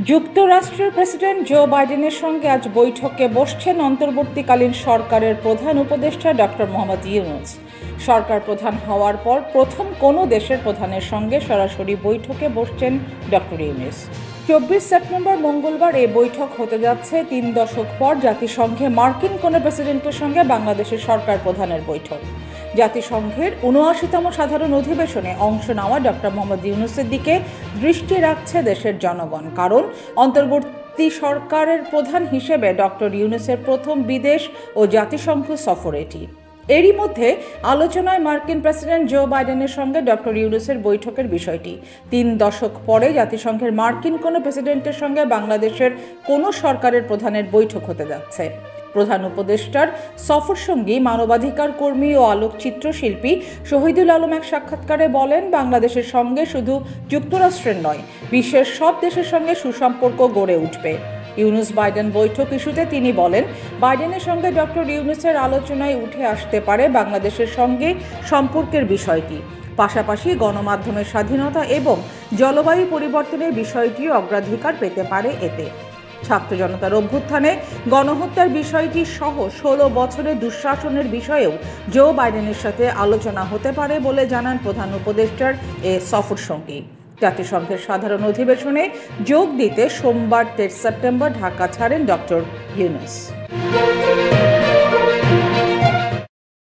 যুক্তরাষ্ট্রের president Joe বাইডেনের সঙ্গে আজ বৈঠকে বসছেন অন্তর্বর্তীকালীন সরকারের প্রধান উপদেষ্টা ডক্টর মোহাম্মদ ইউনূস। সরকার প্রধান হওয়ার পর প্রথম কোনো দেশের প্রধানের সঙ্গে সরাসরি বৈঠকে বসছেন ডক্টর ইউনূস। 24 সেপ্টেম্বর মঙ্গলবার এই বৈঠক হতে যাচ্ছে 3 দশক পর জাতিসংঘে মার্কিন কোনো প্রেসিডেন্টের সঙ্গে বাংলাদেশের সরকার প্রধানের বৈঠক। জাতিসংঘের ৭৯তম সাধারণ অধিবেশনে অংশ নেওয়া ডক্টর মোহাম্মদ ইউনূসের দিকে দৃষ্টি রাখছে দেশের জনগণ, কারণ অন্তর্বর্তী সরকারের প্রধান হিসেবে ডক্টর ইউনূসের প্রথম বিদেশ ও জাতিসংঘ সফর এটি। এরই মধ্যে আলোচনায় মার্কিন প্রেসিডেন্ট জো বাইডেনের সঙ্গে ডক্টর ইউনূসের বৈঠকের বিষয়টি। 3 দশক পরে জাতিসংঘের মার্কিন কোনো প্রেসিডেন্টের সঙ্গে বাংলাদেশের কোনো সরকারের প্রধানের বৈঠক হতে যাচ্ছে। প্রধান উপদেষ্টার সফরসঙ্গী মানবাধিকার কর্মী ও আলোকচিত্র শিল্পী শহীদুল আলম এক সাক্ষাৎকারে বলেন, বাংলাদেশের সঙ্গে শুধু যুক্তরাষ্ট্রের নয়, বিশ্বের সব দেশের সঙ্গে সুসম্পর্ক গড়ে উঠবে। ইউনূস বাইডেন বৈঠক ইস্যুতে তিনি বলেন, বাইডেনের সঙ্গে ডক্টর ইউনূসের আলোচনায় উঠে আসতে পারে বাংলাদেশের সঙ্গে সম্পর্কের বিষয়টি, পাশাপাশি গণমাধ্যমের স্বাধীনতা এবং জলবায়ু পরিবর্তনের বিষয়টিও অগ্রাধিকার পেতে পারে এতে। ছাত্র জনতার অভ্যুত্থানে গণহত্যার বিষয়টি সহ 16 বছরের দুঃশাসনের বিষয়েও জো বাইডেনের সাথে আলোচনা হতে পারে বলে জানান প্রধান উপদেষ্টার এ সফরসঙ্গী। জাতিসংঘের সাধারণ অধিবেশনে যোগ দিতে সোমবার 23 সেপ্টেম্বর ঢাকা ছাড়েন ডক্টর ইউনূস।